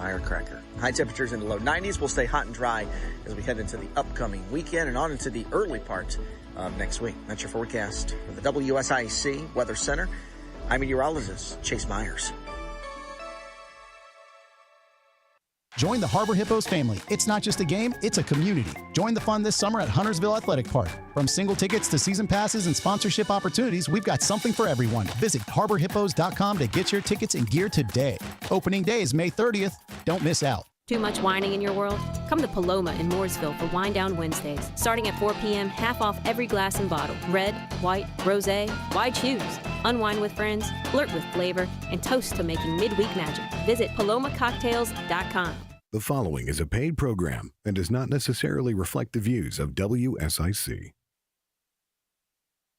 firecracker. High temperatures in the low 90s will stay hot and dry as we head into the upcoming weekend and on into the early part of next week. That's your forecast from the WSIC Weather Center. I'm meteorologist Chase Myers. Join the Harbor Hippos family. It's not just a game, it's a community. Join the fun this summer at Huntersville Athletic Park. From single tickets to season passes and sponsorship opportunities, we've got something for everyone. Visit harborhippos.com to get your tickets and gear today. Opening day is May 30th. Don't miss out. Too much whining in your world? Come to Paloma in Mooresville for Wine Down Wednesdays. Starting at 4 p.m., half off every glass and bottle. Red, white, rosé. Why choose? Unwind with friends, flirt with flavor, and toast to making midweek magic. Visit palomacocktails.com. The following is a paid program and does not necessarily reflect the views of WSIC.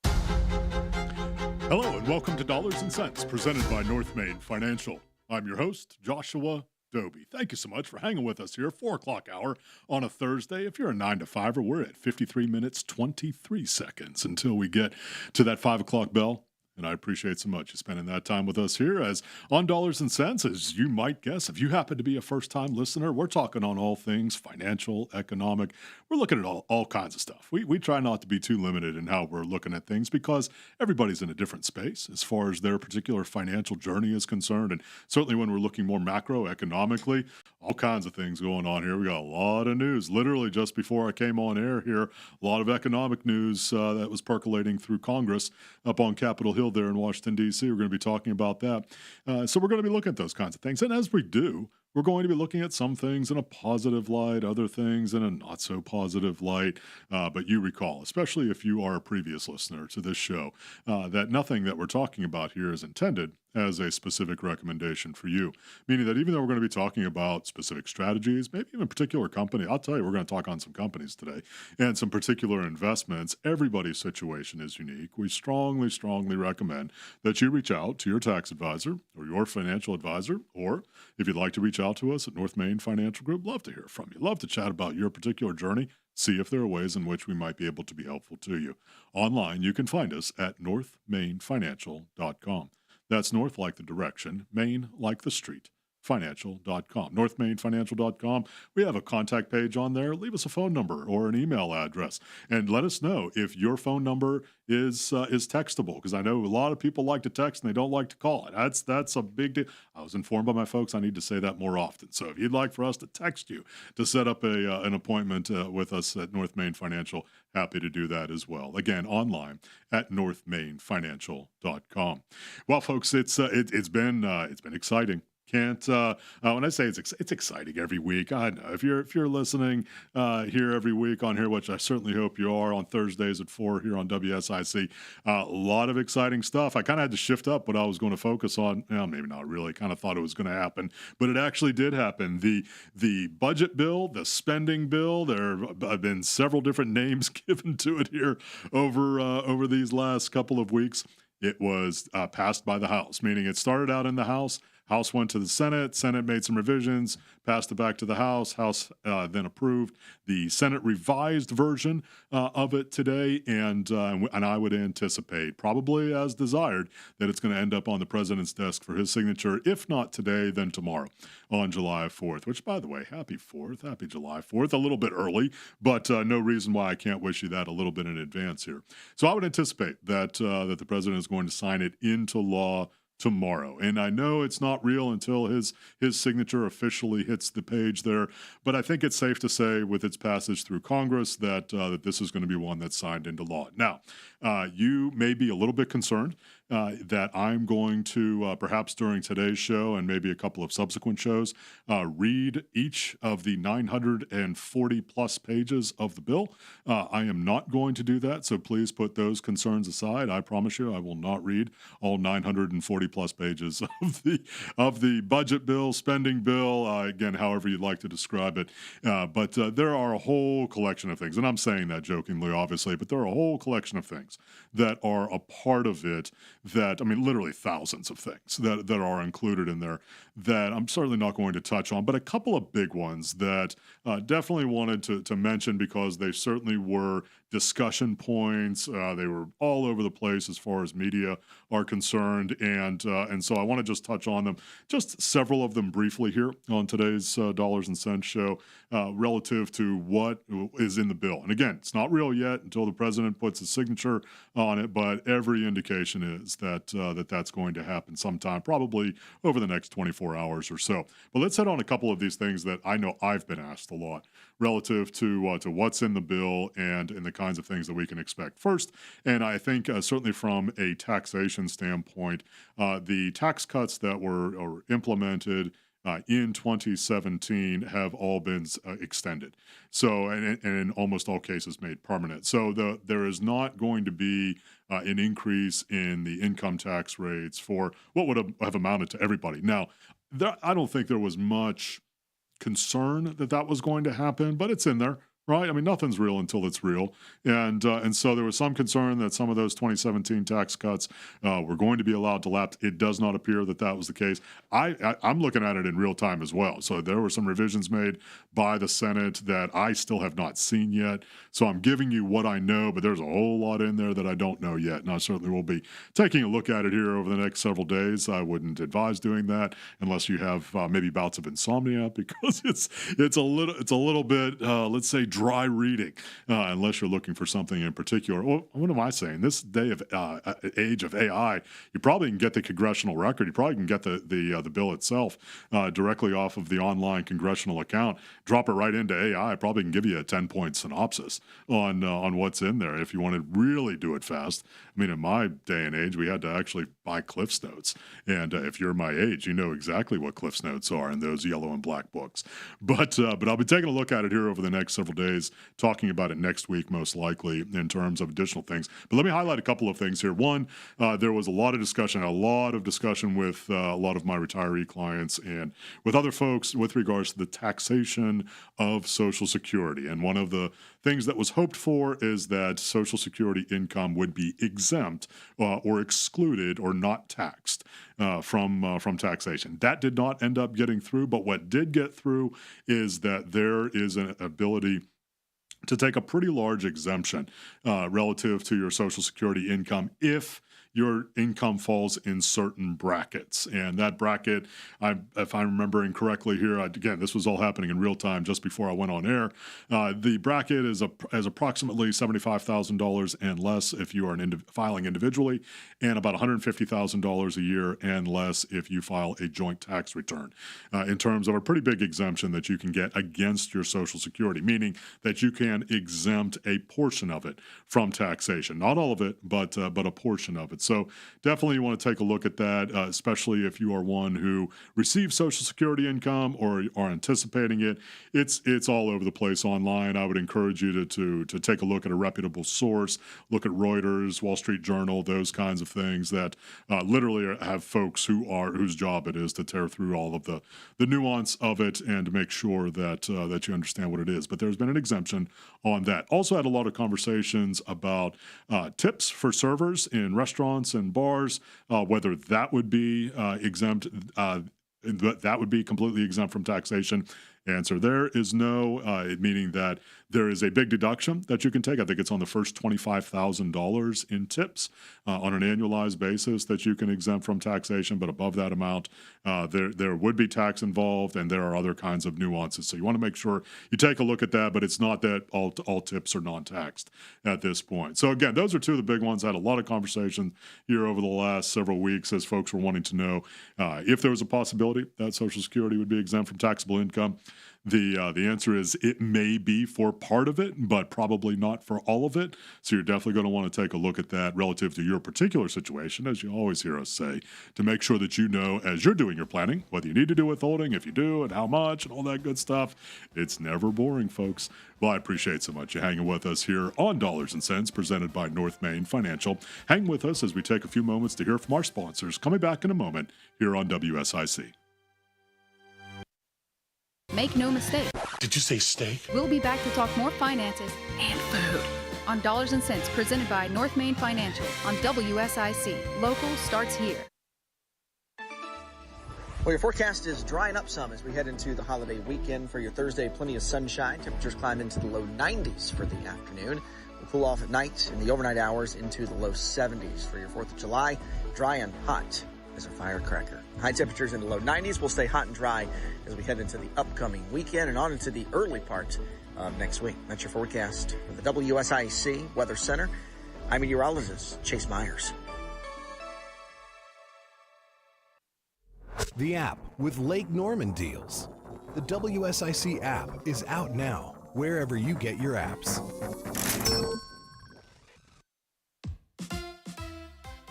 Hello and welcome to Dollars and Cents, presented by North Main Financial. I'm your host, Joshua Dobi. Thank you so much for hanging with us here, 4 o'clock hour on a Thursday. If you're a 9 to 5er, we're at 53 minutes, 23 seconds until we get to that 5 o'clock bell. And I appreciate so much you spending that time with us here as on Dollars and Cents. As you might guess, if you happen to be a first-time listener, we're talking on all things financial, economic. We're looking at all kinds of stuff. We try not to be too limited in how we're looking at things because everybody's in a different space as far as their particular financial journey is concerned. And certainly when we're looking more macroeconomically, all kinds of things going on here. We got a lot of news. Literally just before I came on air here, a lot of economic news that was percolating through Congress up on Capitol Hill there in Washington, D.C. We're going to be talking about that. So we're going to be looking at those kinds of things. And as we do, we're going to be looking at some things in a positive light, other things in a not so positive light. But you recall, especially if you are a previous listener to this show, that nothing that we're talking about here is intended as a specific recommendation for you. Meaning that even though we're going to be talking about specific strategies, maybe even a particular company, I'll tell you, we're going to talk on some companies today and some particular investments. Everybody's situation is unique. We strongly, strongly recommend that you reach out to your tax advisor or your financial advisor, or if you'd like to reach out to us at North Main Financial Group, love to hear from you. Love to chat about your particular journey, see if there are ways in which we might be able to be helpful to you. Online, you can find us at northmainfinancial.com. That's north like the direction, Main like the street, financial.com. northmainfinancial.com. We have a contact page on there. Leave us a phone number or an email address and let us know if your phone number is textable, because I know a lot of people like to text and they don't like to call it. That's a big deal. I was informed by my folks I need to say that more often. So if you'd like for us to text you to set up an appointment with us at North Main Financial, happy to do that as well. Again, online at northmainfinancial.com. Well, folks, it's been exciting. Can't when I say it's exciting every week. I know if you're listening here every week on here, which I certainly hope you are, on Thursdays at 4 here on WSIC. A lot of exciting stuff. I kind of had to shift up what I was going to focus on. Well, maybe not really. Kind of thought it was going to happen, but it actually did happen. The budget bill, the spending bill. There have been several different names given to it here over these last couple of weeks. It was passed by the House, meaning it started out in the House. House went to the Senate. Senate made some revisions, passed it back to the House. House then approved the Senate revised version of it today, and I would anticipate, probably as desired, that it's going to end up on the president's desk for his signature, if not today, then tomorrow on July 4th, which, by the way, happy 4th, happy July 4th, a little bit early, but no reason why I can't wish you that a little bit in advance here. So I would anticipate that the president is going to sign it into law tomorrow. And I know it's not real until his signature officially hits the page there, but I think it's safe to say with its passage through Congress that this is going to be one that's signed into law. Now, you may be a little bit concerned that I'm going to, perhaps during today's show and maybe a couple of subsequent shows, read each of the 940 plus pages of the bill. I am not going to do that, so please put those concerns aside. I promise you I will not read all 940 plus pages of the budget bill, spending bill, again, however you'd like to describe it. But there are a whole collection of things, and I'm saying that jokingly, obviously, but there are a whole collection of things that are a part of it that, I mean, literally thousands of things that are included in there that I'm certainly not going to touch on, but a couple of big ones that definitely wanted to mention because they certainly were discussion points. They were all over the place as far as media are concerned, and so I want to just touch on them, just several of them briefly here on today's Dollars and Cents show, relative to what is in the bill. And again, it's not real yet until the president puts his signature on it, but every indication is that that's going to happen sometime, probably over the next 24 hours or so. But let's hit on a couple of these things that I know I've been asked a lot relative to what's in the bill and the kinds of things that we can expect. First, and I think certainly from a taxation standpoint, the tax cuts that were implemented in 2017 have all been extended. So, and in almost all cases made permanent. So there is not going to be an increase in the income tax rates for what would have amounted to everybody. Now, I don't think there was much concern that was going to happen, but it's in there. Right? I mean, nothing's real until it's real. And so there was some concern that some of those 2017 tax cuts were going to be allowed to lapse. It does not appear that was the case. I'm looking at it in real time as well. So there were some revisions made by the Senate that I still have not seen yet. So I'm giving you what I know, but there's a whole lot in there that I don't know yet. And I certainly will be taking a look at it here over the next several days. I wouldn't advise doing that unless you have maybe bouts of insomnia, because it's a little bit, let's say, dry reading, unless you're looking for something in particular. Well, what am I saying? This day of age of AI, you probably can get the congressional record. You probably can get the bill itself directly off of the online congressional account. Drop it right into AI. Probably can give you a 10-point synopsis on what's in there if you want to really do it fast. I mean, in my day and age, we had to actually buy Cliff's Notes, and if you're my age, you know exactly what Cliff's Notes are in those yellow and black books. But I'll be taking a look at it here over the next several days, talking about it next week, most likely, in terms of additional things. But let me highlight a couple of things here. One, there was a lot of discussion with a lot of my retiree clients and with other folks with regards to the taxation of Social Security. And one of the things that was hoped for is that Social Security income would be exempt or excluded or not taxed from taxation. That did not end up getting through, but what did get through is that there is an ability to take a pretty large exemption relative to your Social Security income if your income falls in certain brackets. And that bracket, if I'm remembering correctly here, again, this was all happening in real time just before I went on air. The bracket is approximately $75,000 and less if you are filing individually, and about $150,000 a year and less if you file a joint tax return, in terms of a pretty big exemption that you can get against your Social Security, meaning that you can exempt a portion of it from taxation. Not all of it, but a portion of it. So definitely you want to take a look at that, especially if you are one who receives Social Security income or are anticipating it. It's all over the place online. I would encourage you to take a look at a reputable source, look at Reuters, Wall Street Journal, those kinds of things that literally have folks whose job it is to tear through all of the nuance of it and to make sure that you understand what it is. But there's been an exemption on that. Also had a lot of conversations about tips for servers in restaurants and bars, whether that would be exempt, that would be completely exempt from taxation. Answer there is no, meaning that there is a big deduction that you can take. I think it's on the first $25,000 in tips on an annualized basis that you can exempt from taxation. But above that amount, there would be tax involved, and there are other kinds of nuances. So you want to make sure you take a look at that. But it's not that all tips are non-taxed at this point. So again, those are two of the big ones. I had a lot of conversation here over the last several weeks as folks were wanting to know if there was a possibility that Social Security would be exempt from taxable income. The answer is it may be for part of it, but probably not for all of it. So you're definitely going to want to take a look at that relative to your particular situation, as you always hear us say, to make sure that you know as you're doing your planning, whether you need to do withholding, if you do, and how much, and all that good stuff. It's never boring, folks. Well, I appreciate so much you hanging with us here on Dollars and Cents, presented by North Main Financial. Hang with us as we take a few moments to hear from our sponsors. Coming back in a moment here on WSIC. Make no mistake. Did you say steak? We'll be back to talk more finances and food on Dollars and Cents, presented by North Main Financial on WSIC. Local starts here. Well, your forecast is drying up some as we head into the holiday weekend. For your Thursday, plenty of sunshine. Temperatures climb into the low 90s for the afternoon, with Cool off at night in the overnight hours into the low 70s for your 4th of July. Dry and hot as a firecracker. High temperatures in the low 90s will stay hot and dry as we head into the upcoming weekend and on into the early part of next week. That's your forecast from the WSIC Weather Center. I'm meteorologist Chase Myers. The app with Lake Norman deals. The WSIC app is out now, wherever you get your apps.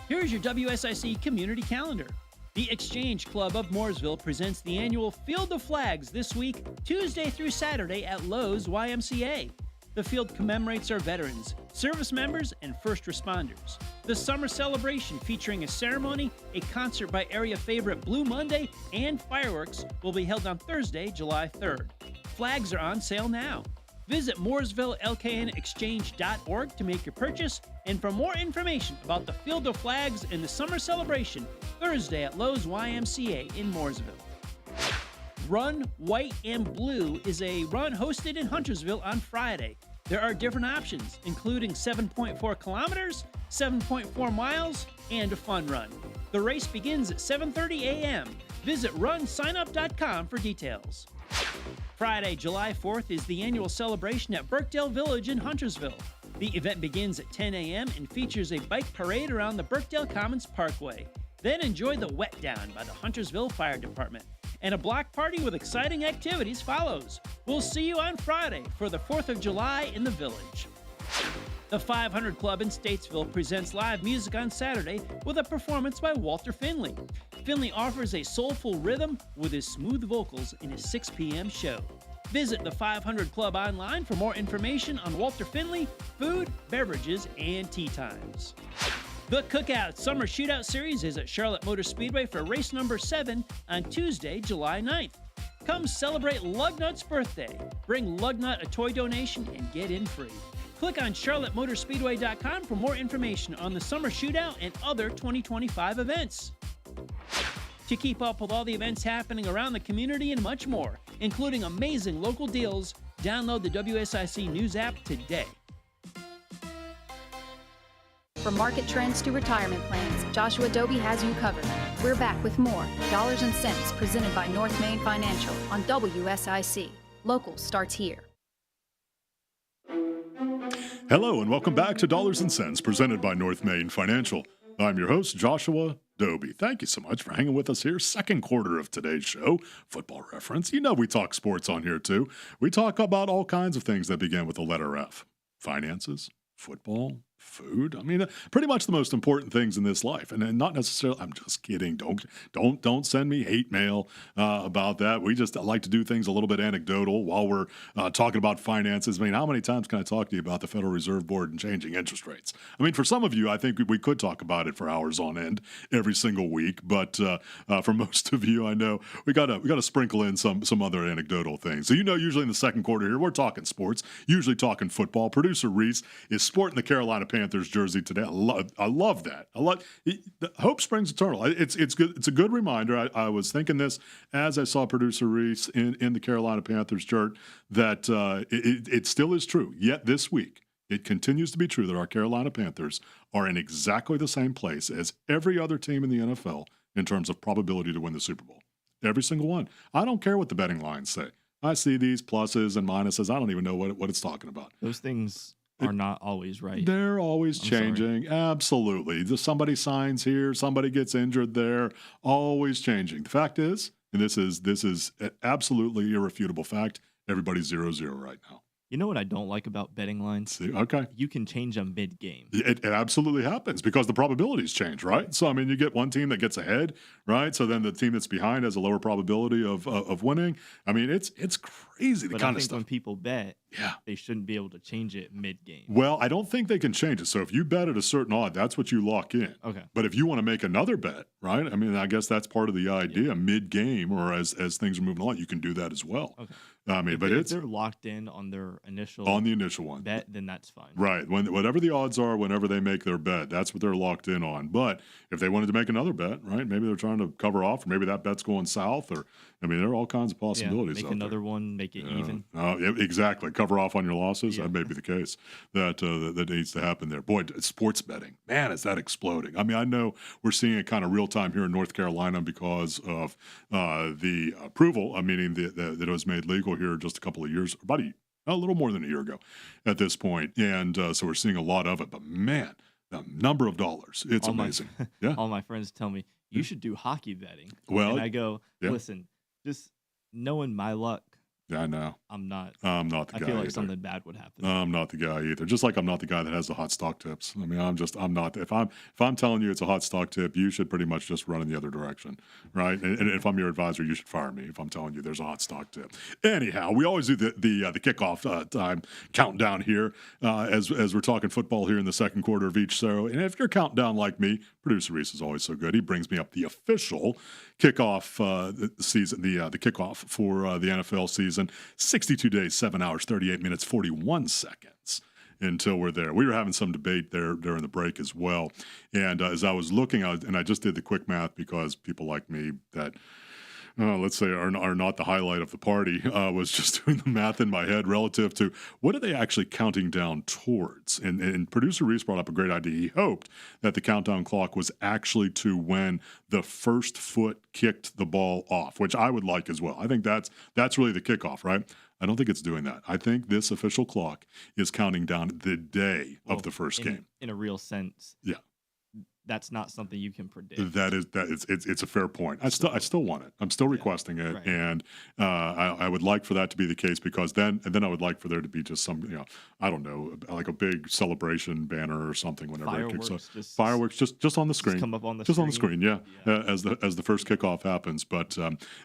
Here's your WSIC community calendar. The Exchange Club of Mooresville presents the annual Field of Flags this week, Tuesday through Saturday at Lowe's YMCA. The field commemorates our veterans, service members, and first responders. The summer celebration featuring a ceremony, a concert by area favorite Blue Monday, and fireworks will be held on Thursday, July 3rd. Flags are on sale now. Visit MooresvilleLKNExchange.org to make your purchase and for more information about the Field of Flags and the summer celebration, Thursday at Lowe's YMCA in Mooresville. Run White and Blue is a run hosted in Huntersville on Friday. There are different options, including 7.4 kilometers, 7.4 miles, and a fun run. The race begins at 7:30 a.m. Visit runsignup.com for details. Friday, July 4th is the annual celebration at Birkdale Village in Huntersville. The event begins at 10 a.m. and features a bike parade around the Birkdale Commons Parkway. Then enjoy the Wet Down by the Huntersville Fire Department. And a block party with exciting activities follows. We'll see you on Friday for the 4th of July in the village. The 500 Club in Statesville presents live music on Saturday with a performance by Walter Finley. Finley offers a soulful rhythm with his smooth vocals in his 6 p.m. show. Visit the 500 Club online for more information on Walter Finley, food, beverages, and tea times. The Cookout Summer Shootout Series is at Charlotte Motor Speedway for race number 7 on Tuesday, July 9th. Come celebrate Lugnut's birthday. Bring Lugnut a toy donation and get in free. Click on charlottemotorspeedway.com for more information on the Summer Shootout and other 2025 events. To keep up with all the events happening around the community and much more, including amazing local deals, download the WSIC News app today. From market trends to retirement plans, Joshua Dobi has you covered. We're back with more Dollars and Cents presented by North Main Financial on WSIC. Local starts here. Hello and welcome back to Dollars and Cents presented by North Main Financial. I'm your host, Joshua Dobi. Thank you so much for hanging with us here. Second quarter of today's show, Football Reference. You know we talk sports on here too. We talk about all kinds of things that begin with the letter F. Finances, football, food. I mean, pretty much the most important things in this life. And not necessarily, I'm just kidding. Don't send me hate mail about that. We just like to do things a little bit anecdotal while we're talking about finances. I mean, how many times can I talk to you about the Federal Reserve Board and changing interest rates? I mean, for some of you, I think we could talk about it for hours on end every single week. But for most of you, I know we gotta sprinkle in some other anecdotal things. So usually in the second quarter here, we're talking sports, usually talking football. Producer Reese is sporting the Carolina Panthers jersey today. I love that. Hope springs eternal. It's good. It's a good reminder. I was thinking this as I saw producer Reese in the Carolina Panthers shirt that it still is true. Yet this week, it continues to be true that our Carolina Panthers are in exactly the same place as every other team in the NFL in terms of probability to win the Super Bowl. Every single one. I don't care what the betting lines say. I see these pluses and minuses. I don't even know what it's talking about. Those things are not always right. They're always changing. Absolutely. Somebody signs here, somebody gets injured there, always changing. The fact is, and this is absolutely irrefutable fact, everybody's 0-0 right now. You know what I don't like about betting lines? Okay. You can change them mid-game. It absolutely happens because the probabilities change, right? So, I mean, you get one team that gets ahead, right? So then the team that's behind has a lower probability of winning. I mean, it's crazy, the kind of stuff. When people bet, they shouldn't be able to change it mid-game. Well, I don't think they can change it. So if you bet at a certain odd, that's what you lock in. Okay. But if you want to make another bet, right? I mean, I guess that's part of the idea. Mid-game or as things are moving along, you can do that as well. Okay. I mean, if they're locked in on their initial on the initial one bet, then that's fine. Right. Whatever the odds are, whenever they make their bet, that's what they're locked in on. But if they wanted to make another bet, right, maybe they're trying to cover off, or maybe that bet's going south, or there are all kinds of possibilities. Make out another there. one, make it even. Exactly. Cover off on your losses. That may be the case that needs to happen there. Boy, sports betting, man, is that exploding. I know we're seeing it kind of real time here in North Carolina because of the approval, meaning that it was made legal here just a couple of years, a little more than a year ago at this point. And so we're seeing a lot of it. But man, the number of dollars, it's amazing. All my friends tell me, you should do hockey betting. Well, and I go, listen, just knowing my luck, I know. I'm not the guy I feel like either. something bad would happen. I'm not the guy either. Just like I'm not the guy that has the hot stock tips. I'm not. If I'm telling you it's a hot stock tip, you should pretty much just run in the other direction, right? And if I'm your advisor, you should fire me if I'm telling you there's a hot stock tip. Anyhow, we always do the kickoff time countdown here as we're talking football here in the second quarter of each show. And if you're counting down like me, producer Reese is always so good. He brings me up the official kickoff season, the kickoff for the NFL season. 62 days, 7 hours, 38 minutes, 41 seconds until we're there. We were having some debate there during the break as well. And as I was looking, I just did the quick math because people like me that let's say are not the highlight of the party, was just doing the math in my head relative to what are they actually counting down towards. And producer Reese brought up a great idea. He hoped that the countdown clock was actually to when the first foot kicked the ball off, which I would like as well. I think that's really the kickoff, right? I don't think it's doing that. I think this official clock is counting down the day of the first game. In a real sense. Yeah. That's not something you can predict. It's a fair point. I still want it. I'm still requesting it, right. And I would like for that to be the case because then I would like for there to be just some I don't know, like a big celebration banner or something whenever it kicks off. Fireworks just on the screen. Come up on the screen. On the screen, yeah. As the first kickoff happens. But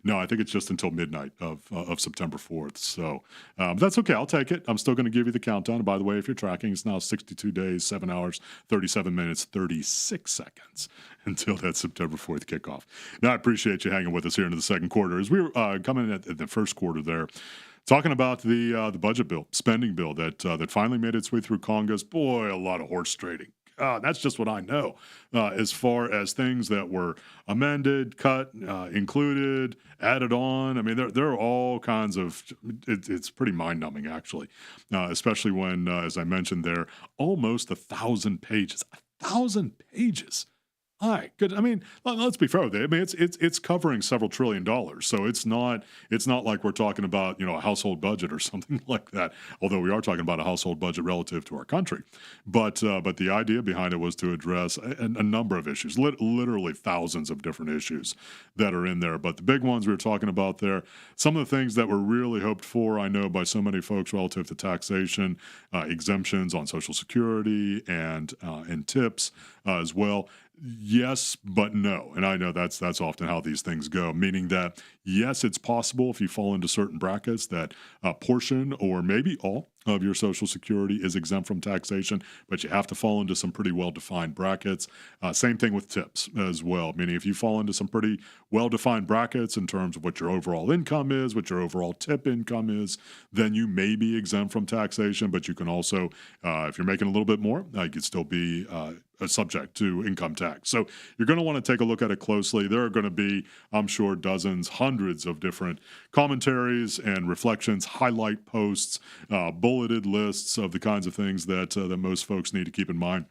no, I think it's just until midnight of September 4th. So that's okay. I'll take it. I'm still going to give you the countdown. And by the way, if you're tracking, it's now 62 days, 7 hours, 37 minutes, 36 seconds until that September 4th kickoff. Now, I appreciate you hanging with us here into the second quarter. As we were coming in at the first quarter there, talking about the budget bill, spending bill that finally made its way through Congress. Boy, a lot of horse trading. That's just what I know. As far as things that were amended, cut, included, added on. There are all kinds of. It's pretty mind-numbing, actually, especially when, as I mentioned, there almost 1,000 pages. 1,000 pages. All right, good. Let's be fair with it. It's covering several $1 trillion, so it's not like we're talking about a household budget or something like that. Although we are talking about a household budget relative to our country, but the idea behind it was to address a number of issues, literally thousands of different issues that are in there. But the big ones we were talking about there, some of the things that were really hoped for, I know by so many folks relative to taxation, exemptions on Social Security and tips as well. Yes, but no. And I know that's often how these things go, meaning that, yes, it's possible if you fall into certain brackets that a portion or maybe all of your Social Security is exempt from taxation, but you have to fall into some pretty well-defined brackets. Same thing with tips as well, meaning if you fall into some pretty well-defined brackets in terms of what your overall income is, what your overall tip income is, then you may be exempt from taxation, but you can also, if you're making a little bit more, you could still be subject to income tax. So you're going to want to take a look at it closely. There are going to be, I'm sure, dozens, hundreds of different commentaries and reflections, highlight posts, bulleted lists of the kinds of things that most folks need to keep in mind.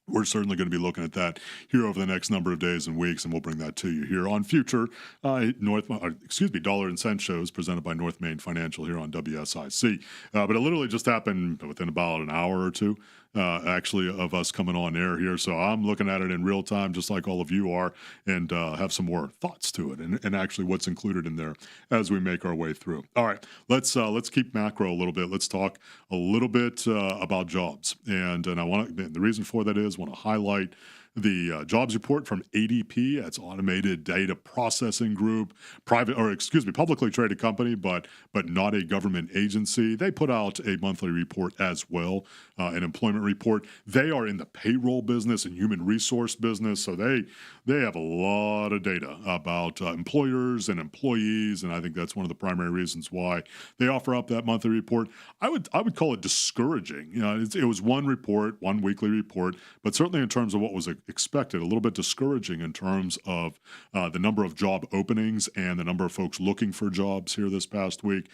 We're certainly going to be looking at that here over the next number of days and weeks, and we'll bring that to you here on future Dollar and Cent shows presented by North Main Financial here on WSIC. But it literally just happened within about an hour or two, actually, of us coming on air here. So I'm looking at it in real time, just like all of you are, and have some more thoughts to it and actually what's included in there as we make our way through. All right, let's keep macro a little bit. Let's talk a little bit about jobs, and I want the reason for that is want to highlight the jobs report from ADP. That's Automated Data Processing Group, publicly traded company, but not a government agency. They put out a monthly report as well, an employment report. They are in the payroll business and human resource business, so they have a lot of data about employers and employees, and I think that's one of the primary reasons why they offer up that monthly report. I would call it discouraging. It was one report, one weekly report, but certainly in terms of what was expected, a little bit discouraging in terms of the number of job openings and the number of folks looking for jobs here this past week.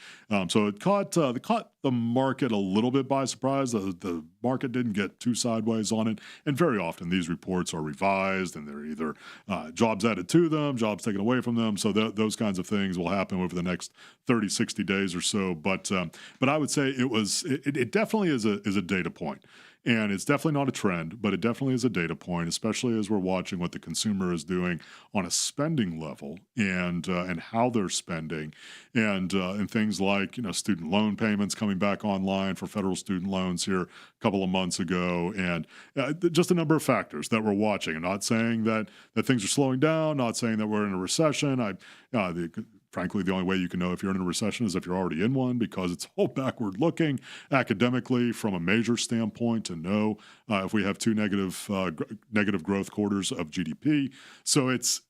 So it caught the market a little bit by surprise. The market didn't get too sideways on it, and very often these reports are revised, and they're either jobs added to them, jobs taken away from them. So those kinds of things will happen over the next 30, 60 days or so. But I would say it definitely is a data point. And it's definitely not a trend, but it definitely is a data point, especially as we're watching what the consumer is doing on a spending level and how they're spending, and things like student loan payments coming back online for federal student loans here a couple of months ago, and just a number of factors that we're watching. I'm not saying that things are slowing down, not saying that we're in a recession. Frankly, the only way you can know if you're in a recession is if you're already in one, because it's all backward looking academically from a major standpoint to know if we have two negative growth quarters of GDP. So it's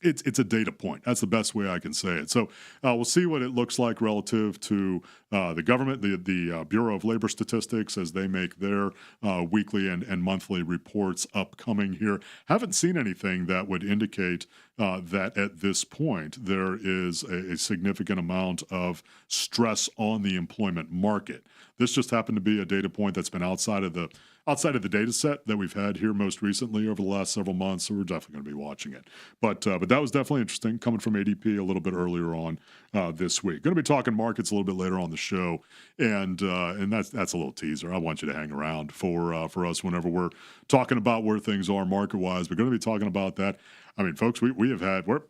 a data point. That's the best way I can say it. So we'll see what it looks like relative to the government, the Bureau of Labor Statistics, as they make their weekly and monthly reports upcoming here. Haven't seen anything that would indicate that at this point there is a significant amount of stress on the employment market. This just happened to be a data point that's been outside of the data set that we've had here most recently over the last several months, so we're definitely going to be watching it. But that was definitely interesting, coming from ADP a little bit earlier on this week. Going to be talking markets a little bit later on the show, and that's a little teaser. I want you to hang around for us whenever we're talking about where things are market-wise. We're going to be talking about that. I mean, folks, we're,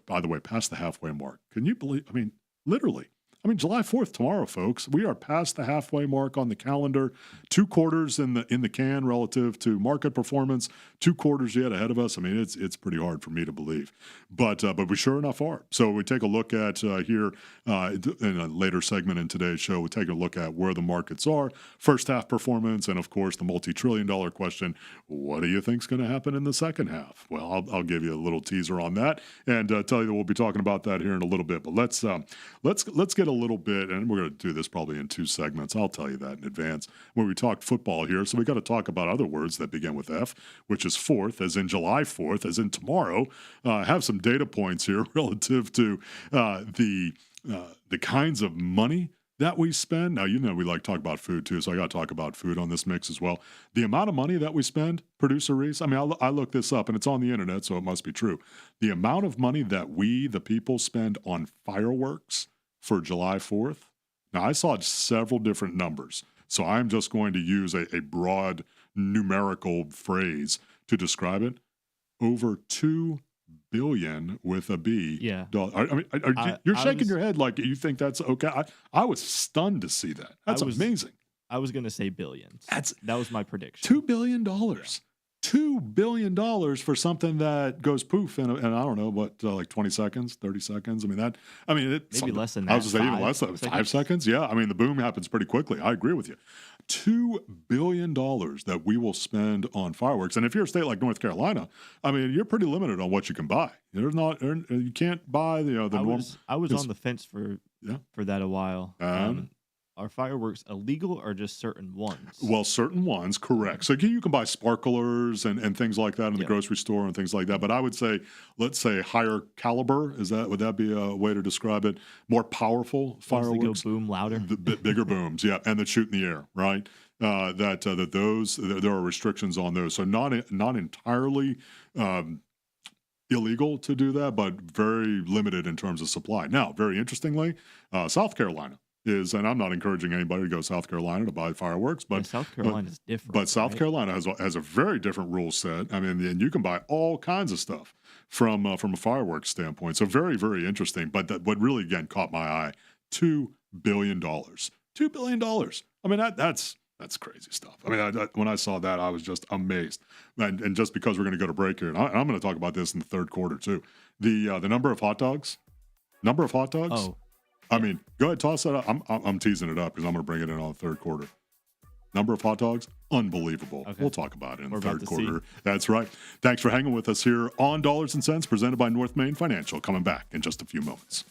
by the way, past the halfway mark. Can you believe, literally. July 4th tomorrow, folks. We are past the halfway mark on the calendar. 2 quarters in the can relative to market performance. 2 quarters yet ahead of us. It's pretty hard for me to believe, but we sure enough are. So we take a look at here in a later segment in today's show. We take a look at where the markets are, first half performance, and of course the multi-trillion-dollar question: what do you think's going to happen in the second half? Well, I'll give you a little teaser on that and tell you that we'll be talking about that here in a little bit. But let's get a little bit, and we're going to do this probably in 2 segments. I'll tell you that in advance. When we talked football here, so we got to talk about other words that begin with F, which is 4th, as in July 4th, as in tomorrow. Have some data points here relative to the kinds of money that we spend. Now, we like to talk about food too, so I got to talk about food on this mix as well. The amount of money that we spend, producer Reese, I looked this up, and it's on the internet, so it must be true. The amount of money that we, the people, spend on fireworks for July 4th. Now, I saw several different numbers, so I'm just going to use a broad numerical phrase to describe it. Over $2 billion with a B. Yeah. You're shaking your head like you think that's okay. I was stunned to see that. That's amazing. I was going to say billions. That was my prediction. $2 billion. Yeah. $2 billion for something that goes poof in I don't know what, like 20 seconds, 30 seconds. Maybe less than that. I was going to say even less than 5 seconds. Yeah. The boom happens pretty quickly. I agree with you. $2 billion that we will spend on fireworks. And if you're a state like North Carolina, you're pretty limited on what you can buy. You can't buy the normal. I was on the fence for that a while. Are fireworks illegal or just certain ones? Well, certain ones, correct. So you can buy sparklers and things like that in the grocery store and things like that. But I would say, let's say higher caliber. Would that be a way to describe it? More powerful fireworks. Go boom louder. Bigger booms, yeah, and that shoot in the air, right? There are restrictions on those. So not entirely illegal to do that, but very limited in terms of supply. Now, very interestingly, South Carolina is, and I'm not encouraging anybody to go to South Carolina to buy fireworks, but South Carolina is different. But South Carolina has a very different rule set. And you can buy all kinds of stuff from a fireworks standpoint. So very, very interesting. But what really again caught my eye: $2 billion. $2 billion. That's crazy stuff. I mean, when I saw that, I was just amazed. And just because we're going to go to break here, and I'm going to talk about this in the third quarter too. The number of hot dogs. Oh, I mean, go ahead, toss that up. I'm teasing it up because I'm going to bring it in on the third quarter. Number of hot dogs, unbelievable. Okay. We'll talk about it in the third quarter. That's right. Thanks for hanging with us here on Dollars and Cents, presented by North Main Financial. Coming back in just a few moments.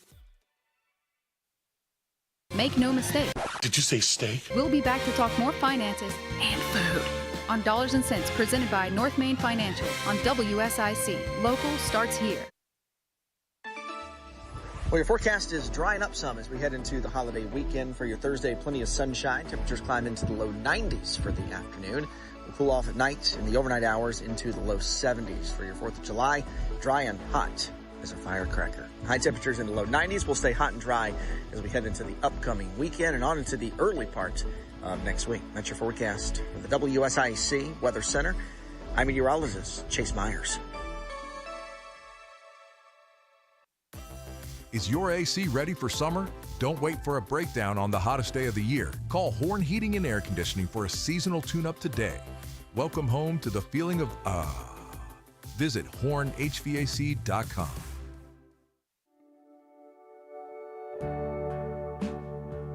Make no mistake. Did you say steak? We'll be back to talk more finances and food on Dollars and Cents, presented by North Main Financial on WSIC. Local starts here. Well, your forecast is drying up some as we head into the holiday weekend. For your Thursday, plenty of sunshine. Temperatures climb into the low 90s for the afternoon. We'll cool off at night in the overnight hours into the low 70s. For your 4th of July, dry and hot as a firecracker. High temperatures in the low 90s will stay hot and dry as we head into the upcoming weekend and on into the early part of next week. That's your forecast from the WSIC Weather Center. I'm meteorologist Chase Myers. Is your AC ready for summer? Don't wait for a breakdown on the hottest day of the year. Call Horn Heating and Air Conditioning for a seasonal tune-up today. Welcome home to the feeling of Visit hornhvac.com.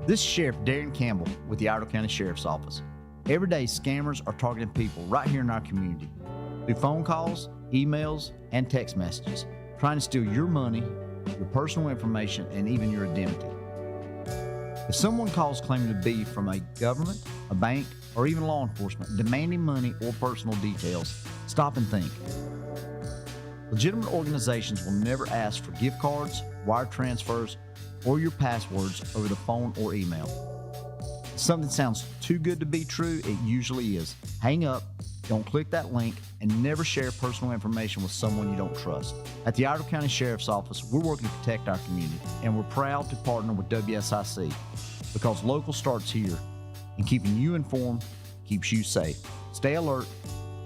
This is Sheriff Darren Campbell with the Iredell County Sheriff's Office. Every day, scammers are targeting people right here in our community through phone calls, emails, and text messages, trying to steal your money, your personal information, and even your identity. If someone calls claiming to be from a government, a bank, or even law enforcement demanding money or personal details, stop and think. Legitimate organizations will never ask for gift cards, wire transfers, or your passwords over the phone or email. If something sounds too good to be true, it usually is. Hang up, don't click that link, and never share personal information with someone you don't trust. At the Iredell County Sheriff's Office, we're working to protect our community, and we're proud to partner with WSIC because local starts here, and keeping you informed keeps you safe. Stay alert,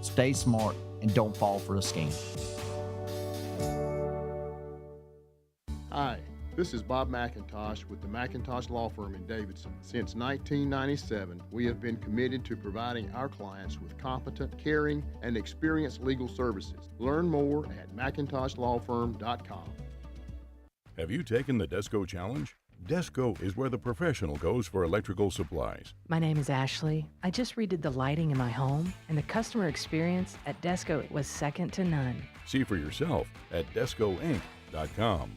stay smart, and don't fall for a scam. Hi, this is Bob McIntosh with the McIntosh Law Firm in Davidson. Since 1997, we have been committed to providing our clients with competent, caring, and experienced legal services. Learn more at McIntoshLawFirm.com. Have you taken the DESCO Challenge? DESCO is where the professional goes for electrical supplies. My name is Ashley. I just redid the lighting in my home, and the customer experience at DESCO was second to none. See for yourself at DESCOInc.com.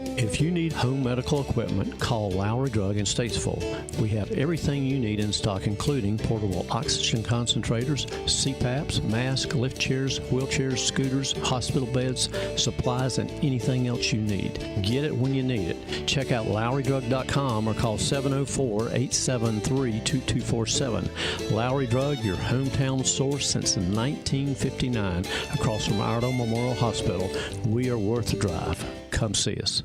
If you need home medical equipment, call Lowry Drug in Statesville. We have everything you need in stock, including portable oxygen concentrators, CPAPs, masks, lift chairs, wheelchairs, scooters, hospital beds, supplies, and anything else you need. Get it when you need it. Check out LowryDrug.com or call 704-873-2247. Lowry Drug, your hometown source since 1959, across from Iredell Memorial Hospital. We are worth the drive. Come see us.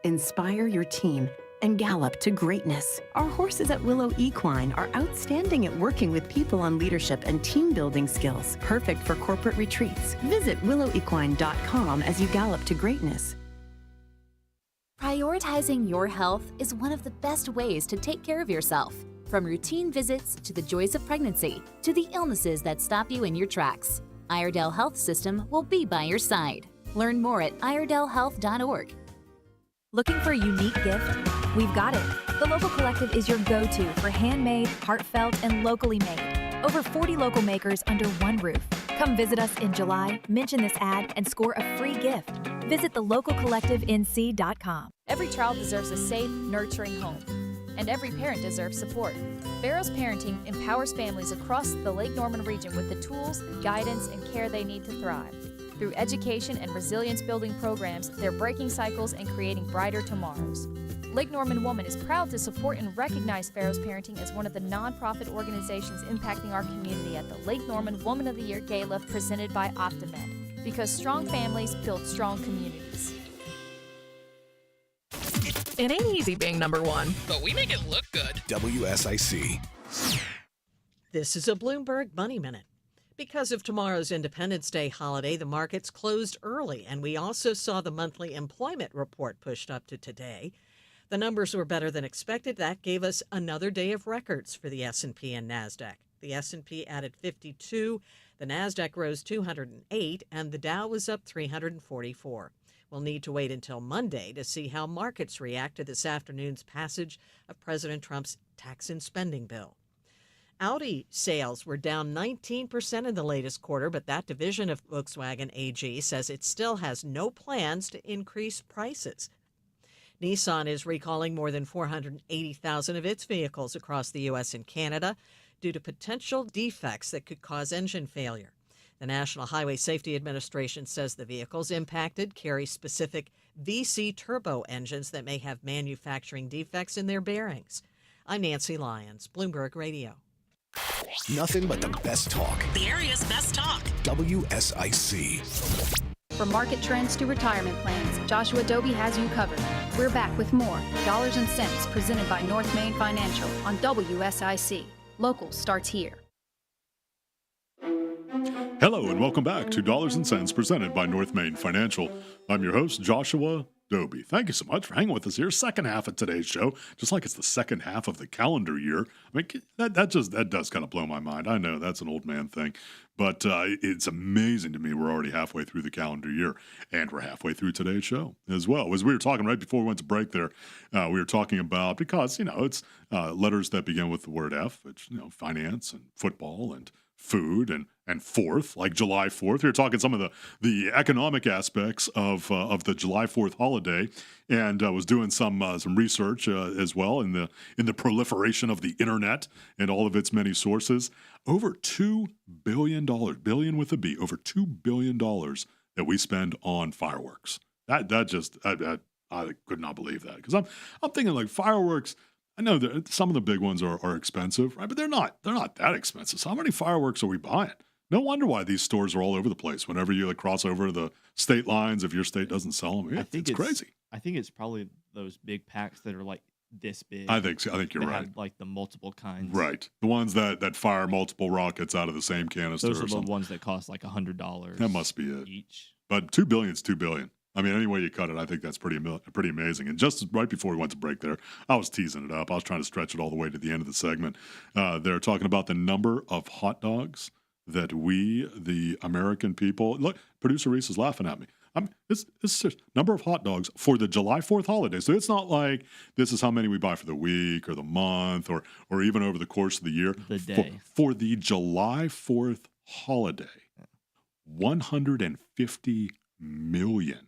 Inspire your team and gallop to greatness. Our horses at Willow Equine are outstanding at working with people on leadership and team building skills, perfect for corporate retreats. Visit willowequine.com as you gallop to greatness. Prioritizing your health is one of the best ways to take care of yourself. From routine visits to the joys of pregnancy to the illnesses that stop you in your tracks, Iredell Health System will be by your side. Learn more at iredellhealth.org. Looking for a unique gift? We've got it. The Local Collective is your go-to for handmade, heartfelt, and locally made. Over 40 local makers under one roof. Come visit us in July, mention this ad, and score a free gift. Visit thelocalcollectivenc.com. Every child deserves a safe, nurturing home, and every parent deserves support. Barrows Parenting empowers families across the Lake Norman region with the tools, guidance, and care they need to thrive. Through education and resilience-building programs, they're breaking cycles and creating brighter tomorrows. Lake Norman Woman is proud to support and recognize Barrows Parenting as one of the nonprofit organizations impacting our community at the Lake Norman Woman of the Year Gala presented by Optimed. Because strong families build strong communities. It ain't easy being number one, but we make it look good. WSIC. This is a Bloomberg Money Minute. Because of tomorrow's Independence Day holiday, the markets closed early, and we also saw the monthly employment report pushed up to today. The numbers were better than expected. That gave us another day of records for the S&P and NASDAQ. The S&P added 52, the NASDAQ rose 208, and the Dow was up 344. We'll need to wait until Monday to see how markets react to this afternoon's passage of President Trump's tax and spending bill. Audi sales were down 19% in the latest quarter, but that division of Volkswagen AG says it still has no plans to increase prices. Nissan is recalling more than 480,000 of its vehicles across the U.S. and Canada due to potential defects that could cause engine failure. The National Highway Safety Administration says the vehicles impacted carry specific VC turbo engines that may have manufacturing defects in their bearings. I'm Nancy Lyons, Bloomberg Radio. Nothing but the best talk. The area's best talk. WSIC. From market trends to retirement plans, Joshua Dobi has you covered. We're back with more Dollars and Cents presented by North Main Financial on WSIC. Local starts here. Hello and welcome back to Dollars and Cents presented by North Main Financial. I'm your host, Joshua Dobi. Thank you so much for hanging with us here. Second half of today's show, just like it's the second half of the calendar year. I mean, that does kind of blow my mind. I know that's an old man thing, but it's amazing to me we're already halfway through the calendar year, and we're halfway through today's show as well. As we were talking right before we went to break there, we were talking about, because, it's letters that begin with the word F, which, finance and football and food and 4th, like July 4th. We're talking some of the economic aspects of the July 4th holiday, and was doing some research as well in the proliferation of the internet and all of its many sources. Over $2 billion, billion with a B, over $2 billion that we spend on fireworks. I could not believe that, because I'm thinking like fireworks. I know that some of the big ones are expensive, right? But they're not that expensive. So how many fireworks are we buying? No wonder why these stores are all over the place. Whenever you cross over the state lines, if your state doesn't sell them, it's crazy. I think it's probably those big packs that are like this big. I think so. I think you're right. Have like the multiple kinds. Right. The ones that fire multiple rockets out of the same canister. Those are the ones that cost like $100. That must be it. Each. But $2 billion is $2 billion. I mean, any way you cut it, I think that's pretty amazing. And just right before we went to break there, I was teasing it up. I was trying to stretch it all the way to the end of the segment. They're talking about the number of hot dogs that we, the American people, look, producer Reese is laughing at me. This is number of hot dogs for the July 4th holiday. So it's not like this is how many we buy for the week or the month or even over the course of the year. The day. For the July 4th holiday, 150 million.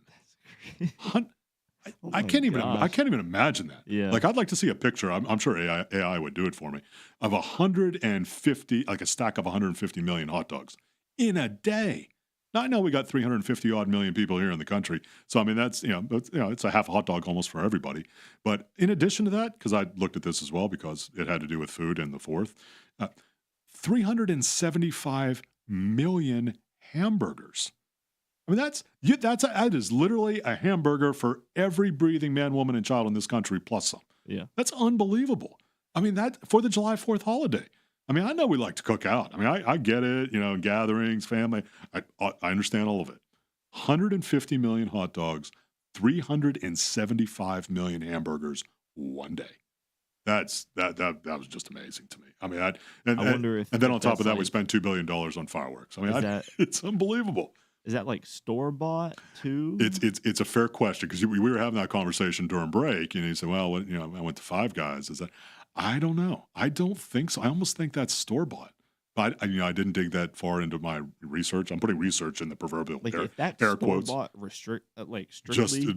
I can't even imagine that. Yeah. Like, I'd like to see a picture. I'm sure AI would do it for me, of 150, like a stack of 150 million hot dogs in a day. Now, I know we got 350 odd million people here in the country, so I mean that's it's a half a hot dog almost for everybody. But in addition to that, because I looked at this as well because it had to do with food and the 4th, 375 million hamburgers. I mean, that is literally a hamburger for every breathing man, woman, and child in this country, plus some. Yeah. That's unbelievable. I mean, that for the July 4th holiday. I mean, I know we like to cook out. I mean, I get it, gatherings, family. I understand all of it. 150 million hot dogs, 375 million hamburgers one day. That was just amazing to me. I mean, I wonder if, and then on top of that, we spent $2 billion on fireworks. I mean, it's unbelievable. Is that like store-bought too? It's a fair question, because we were having that conversation during break, and you said, well, I went to Five Guys. Is that? I don't know. I don't think so. I almost think that's store-bought. But I didn't dig that far into my research. I'm putting research in the proverbial air quotes.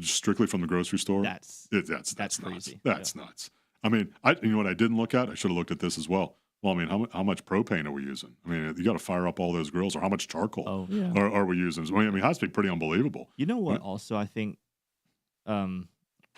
Strictly from the grocery store. That's crazy. That's nuts. I mean, what I didn't look at? I should have looked at this as well. Well, I mean, how much propane are we using? I mean, you got to fire up all those grills, or how much charcoal are we using? I mean, it has to be pretty unbelievable. You know what? Right? Also, I think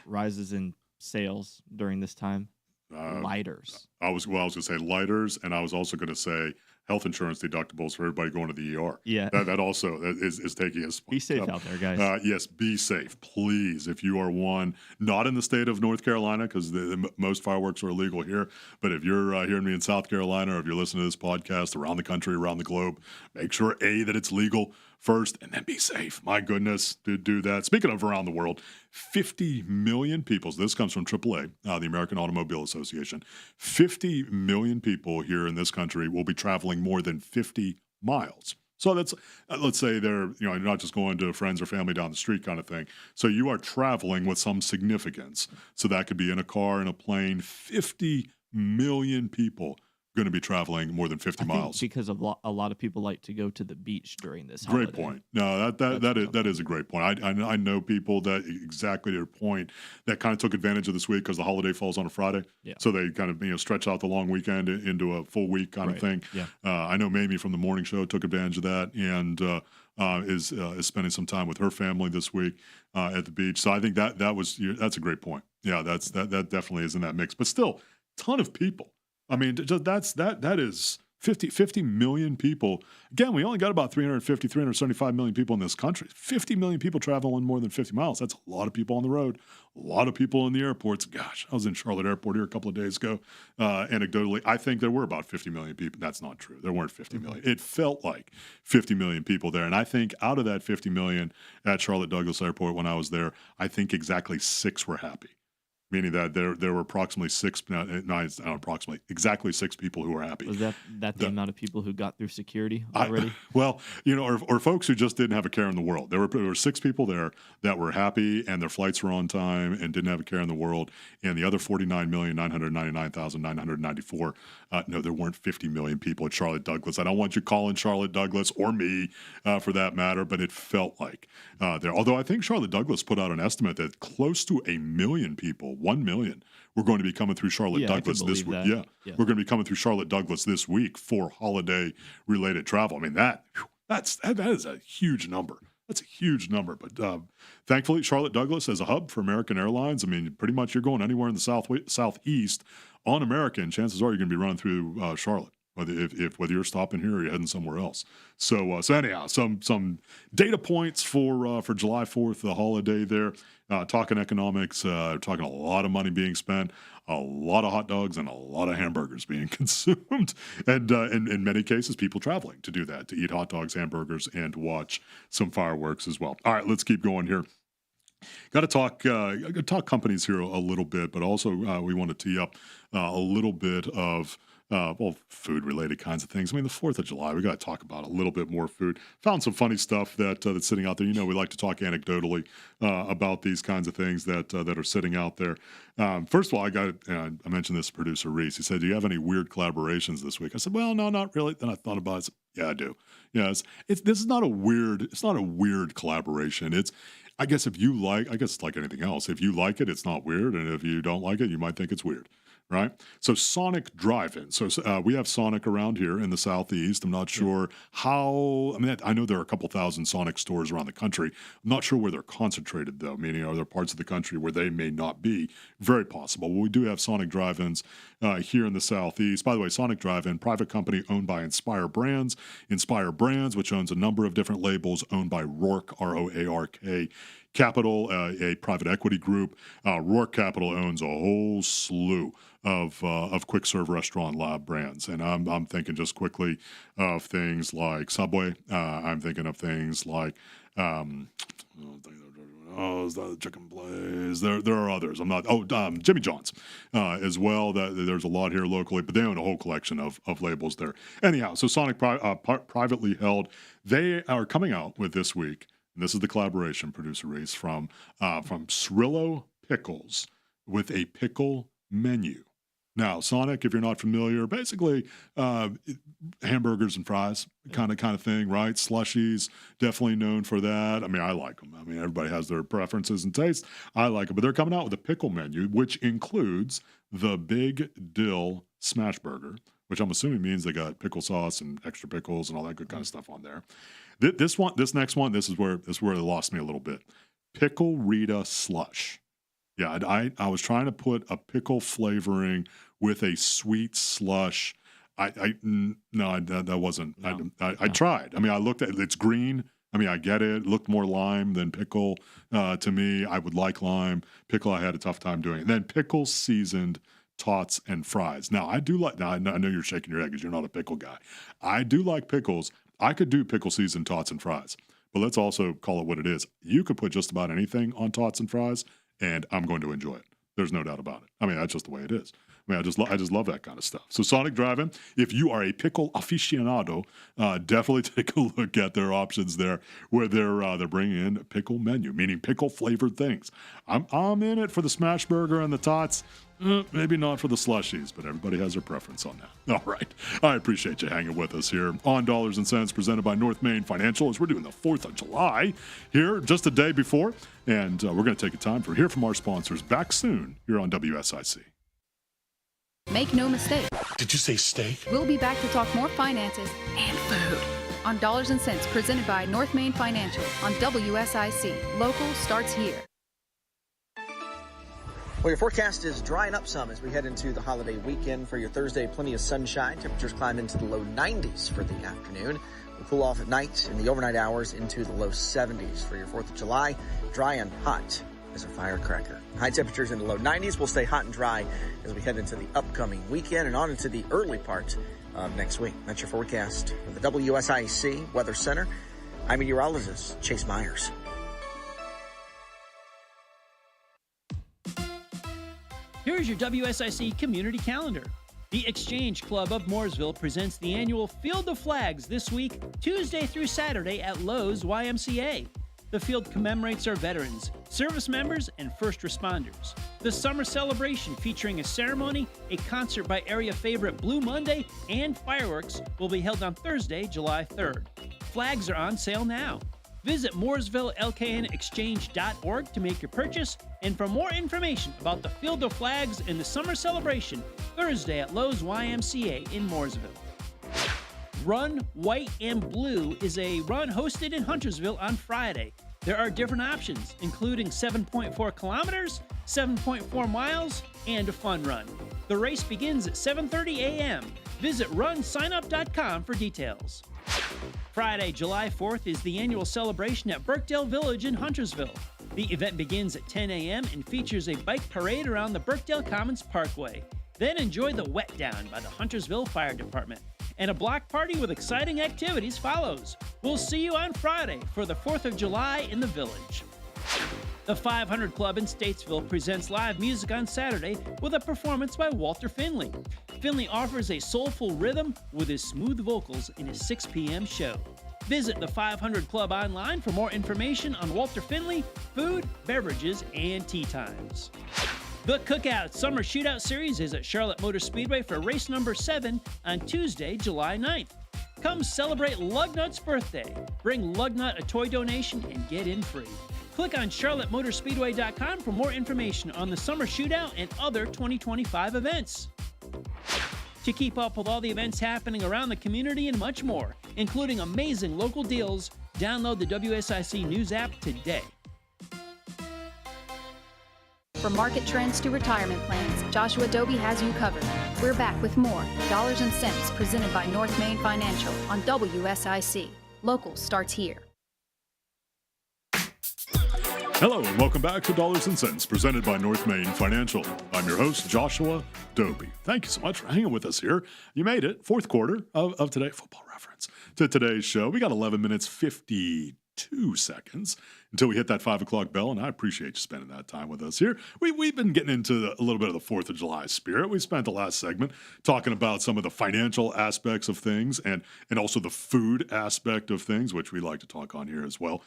rises in sales during this time. Lighters. I was going to say lighters, and I was also going to say health insurance deductibles for everybody going to the ER. Yeah. That also is taking a spike. Be safe out there, guys. Yes, be safe, please. If you are one, not in the state of North Carolina, because most fireworks are illegal here, but if you're hearing me in South Carolina, or if you're listening to this podcast around the country, around the globe, make sure, that it's legal first, and then be safe. My goodness, to do that. Speaking of around the world, 50 million people, so this comes from AAA, the American Automobile Association, 50 million people here in this country will be traveling more than 50 miles. So that's, let's say they're, you're not just going to friends or family down the street kind of thing. So you are traveling with some significance. So that could be in a car, in a plane. 50 million people going to be traveling more than 50 miles. Because a lot of people like to go to the beach during this Great holiday. point. No, that is a great point. I know people that, exactly to your point, that kind of took advantage of this week because the holiday falls on a Friday. Yeah. So they kind of stretch out the long weekend into a full week kind of thing. Yeah. I know Mamie from the morning show took advantage of that and is spending some time with her family this week at the beach. So I think that's a great point. Yeah, that definitely is in that mix. But still, ton of people. I mean, that is 50 million people. Again, we only got about 375 million people in this country. 50 million people traveling more than 50 miles. That's a lot of people on the road, a lot of people in the airports. Gosh, I was in Charlotte Airport here a couple of days ago. Anecdotally, I think there were about 50 million people. That's not true. There weren't 50 million. It felt like 50 million people there. And I think out of that 50 million at Charlotte Douglas Airport when I was there, I think exactly 6 were happy. Meaning that there were approximately exactly 6 people who were happy. Was that the amount of people who got through security already? Or folks who just didn't have a care in the world. There were 6 people there that were happy and their flights were on time and didn't have a care in the world. And the other 49,999,994, no, there weren't 50 million people at Charlotte Douglas. I don't want you calling Charlotte Douglas or me for that matter, but it felt like there. Although I think Charlotte Douglas put out an estimate that close to 1 million people, 1 million, we're going to be coming through Charlotte Douglas this week. Yeah, we're going to be coming through Charlotte Douglas this week for holiday-related travel. I mean, that is a huge number. That's a huge number. But thankfully, Charlotte Douglas as a hub for American Airlines, I mean, pretty much you're going anywhere in the southeast on American, chances are you're going to be running through Charlotte. Whether you're stopping here or you're heading somewhere else. So anyhow, some data points for July 4th, the holiday there. Talking economics, talking a lot of money being spent, a lot of hot dogs and a lot of hamburgers being consumed. And in many cases, people traveling to do that, to eat hot dogs, hamburgers, and watch some fireworks as well. All right, let's keep going here. Got to talk companies here a little bit, but also we want to tee up a little bit of food-related kinds of things. I mean, the 4th of July, we got to talk about a little bit more food. Found some funny stuff that's sitting out there. We like to talk anecdotally about these kinds of things that are sitting out there. First of all, I mentioned this to producer Reese. He said, "Do you have any weird collaborations this week?" I said, "Well, no, not really." Then I thought about it. I said, "Yeah, I do. Yeah, this is not a weird collaboration. I guess it's like anything else. If you like it, it's not weird, and if you don't like it, you might think it's weird." Right? So Sonic Drive-In. So we have Sonic around here in the Southeast. I'm not sure how, I know there are a couple thousand Sonic stores around the country. I'm not sure where they're concentrated, though, meaning are there parts of the country where they may not be? Very possible. Well, we do have Sonic Drive-Ins here in the Southeast. By the way, Sonic Drive-In, private company owned by Inspire Brands. Inspire Brands, which owns a number of different labels, owned by Roark, R-O-A-R-K, Capital, a private equity group. Roark Capital owns a whole slew of quick serve restaurant lab brands, and I'm thinking just quickly of things like Subway. I'm thinking of things like is that the chicken place? There are others. Jimmy John's as well. There's a lot here locally, but they own a whole collection of labels there. Anyhow, so Sonic privately held. They are coming out with this week. And this is the collaboration, producer Reese, from Cirillo Pickles with a pickle menu. Now, Sonic, if you're not familiar, basically hamburgers and fries kind of thing, right? Slushies, definitely known for that. I mean, I like them. I mean, everybody has their preferences and tastes. I like them. But they're coming out with a pickle menu, which includes the Big Dill Smash Burger, which I'm assuming means they got pickle sauce and extra pickles and all that good kind of stuff on there. This next one, this is where it lost me a little bit. Pickle Rita Slush. Yeah, I was trying to put a pickle flavoring with a sweet slush. That wasn't. I tried. I mean, I looked at it. It's green. I mean, I get it. It looked more lime than pickle to me. I would like lime. Pickle, I had a tough time doing. And then pickle seasoned tots and fries. Now, I do like. Now, I know you're shaking your head because you're not a pickle guy. I do like pickles. I could do pickle seasoned tots and fries. But let's also call it what it is. You could put just about anything on tots and fries, and I'm going to enjoy it. There's no doubt about it. I mean, that's just the way it is. I mean, I just love that kind of stuff. So Sonic Drive-In, if you are a pickle aficionado, definitely take a look at their options there, where they're bringing in a pickle menu, meaning pickle flavored things. I'm in it for the smash burger and the tots. Maybe not for the slushies, but everybody has their preference on that. All right. I appreciate you hanging with us here on Dollars and Cents, presented by North Main Financial, as we're doing the 4th of July here just a day before. And we're going to take a time for hear from our sponsors back soon here on WSIC. Make no mistake. Did you say steak? We'll be back to talk more finances and food on Dollars and Cents, presented by North Main Financial on WSIC. Local starts here. Well, your forecast is drying up some as we head into the holiday weekend. For your Thursday, plenty of sunshine. Temperatures climb into the low 90s for the afternoon. We'll cool off at night in the overnight hours into the low 70s. For your 4th of July, dry and hot as a firecracker. High temperatures in the low 90s will stay hot and dry as we head into the upcoming weekend and on into the early part of next week. That's your forecast from the WSIC Weather Center. I'm meteorologist Chase Myers. Here's your WSIC community calendar. The Exchange Club of Mooresville presents the annual Field of Flags this week, Tuesday through Saturday at Lowe's YMCA. The field commemorates our veterans, service members, and first responders. The summer celebration, featuring a ceremony, a concert by area favorite Blue Monday, and fireworks, will be held on Thursday, July 3rd. Flags are on sale now. Visit MooresvilleLKNExchange.org to make your purchase, and for more information about the Field of Flags and the summer celebration, Thursday at Lowe's YMCA in Mooresville. Run White and Blue is a run hosted in Huntersville on Friday. There are different options, including 7.4 kilometers, 7.4 miles, and a fun run. The race begins at 7:30 a.m. Visit runsignup.com for details. Friday, July 4th is the annual celebration at Birkdale Village in Huntersville. The event begins at 10 a.m. and features a bike parade around the Birkdale Commons Parkway. Then enjoy the Wet Down by the Huntersville Fire Department. And a block party with exciting activities follows. We'll see you on Friday for the 4th of July in the village. The 500 Club in Statesville presents live music on Saturday with a performance by Walter Finley. Finley offers a soulful rhythm with his smooth vocals in his 6 p.m. show. Visit the 500 Club online for more information on Walter Finley, food, beverages, and tea times. The Cookout Summer Shootout Series is at Charlotte Motor Speedway for race number 7 on Tuesday, July 9th. Come celebrate Lugnut's birthday. Bring Lugnut a toy donation and get in free. Click on charlottemotorspeedway.com for more information on the Summer Shootout and other 2025 events. To keep up with all the events happening around the community and much more, including amazing local deals, download the WSIC News app today. From market trends to retirement plans, Joshua Dobi has you covered. We're back with more Dollars and Cents, presented by North Main Financial on WSIC. Local starts here. Hello and welcome back to Dollars and Cents, presented by North Main Financial. I'm your host, Joshua Dobi. Thank you so much for hanging with us here. You made it, 4th quarter of today, football reference, to today's show. We got 11 minutes, 52 seconds until we hit that 5 o'clock bell, and I appreciate you spending that time with us here. We've been getting into a little bit of the 4th of July spirit. We spent the last segment talking about some of the financial aspects of things and also the food aspect of things, which we like to talk on here as well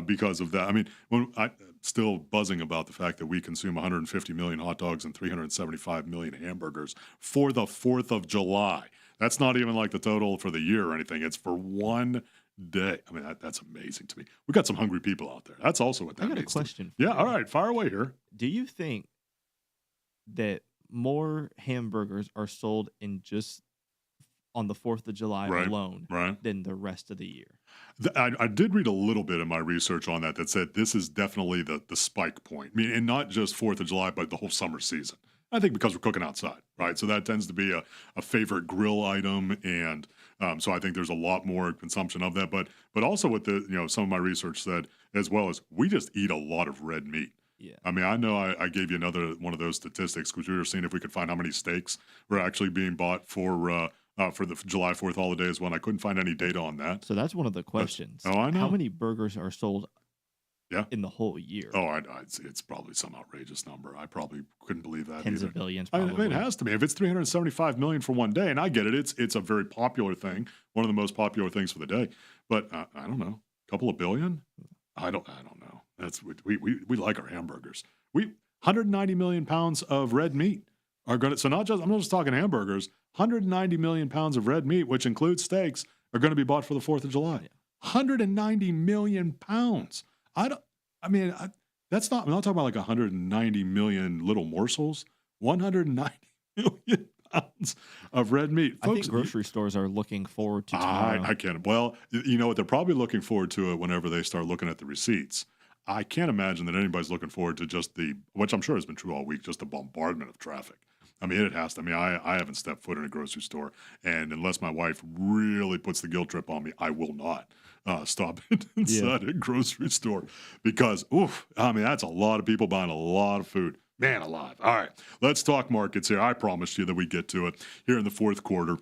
because of that. I mean, I'm still buzzing about the fact that we consume 150 million hot dogs and 375 million hamburgers for the 4th of July. That's not even like the total for the year or anything. It's for one day. I mean, that's amazing to me. We got some hungry people out there. That's also what that means. I got a question. Yeah, all right, fire away here. Do you think that more hamburgers are sold in just on the 4th of July alone than the rest of the year? I did read a little bit in my research on that said this is definitely the spike point. I mean, and not just 4th of July, but the whole summer season. I think because we're cooking outside, right? So that tends to be a favorite grill item, and so I think there's a lot more consumption of that. But also with the some of my research said as well as we just eat a lot of red meat. Yeah. I mean, I know I gave you another one of those statistics because we were seeing if we could find how many steaks were actually being bought for the July 4th holiday as well. And I couldn't find any data on that. So that's one of the questions. I know. How many burgers are sold in the whole year? Oh, it's probably some outrageous number. I probably couldn't believe that Tens either. of billions, I probably. mean, it has to be. If it's 375 million for one day, and I get it, it's a very popular thing, one of the most popular things for the day. But I don't know, a couple of billion? I don't know. That's we like our hamburgers. 190 million pounds of red meat are going to. So I'm not just talking hamburgers. 190 million pounds of red meat, which includes steaks, are going to be bought for the 4th of July. Yeah. 190 million pounds. That's not. I'm not talking about like 190 million little morsels. 190 million pounds of red meat. Folks, I think grocery stores are looking forward to tomorrow. I can't. Well, you know what? They're probably looking forward to it whenever they start looking at the receipts. I can't imagine that anybody's looking forward to just which I'm sure has been true all week, just the bombardment of traffic. I mean, it has to. I mean, I haven't stepped foot in a grocery store, and unless my wife really puts the guilt trip on me, I will not stop inside a grocery store because, I mean, that's a lot of people buying a lot of food. Man alive. All right, let's talk markets here. I promised you that we'd get to it here in the fourth quarter.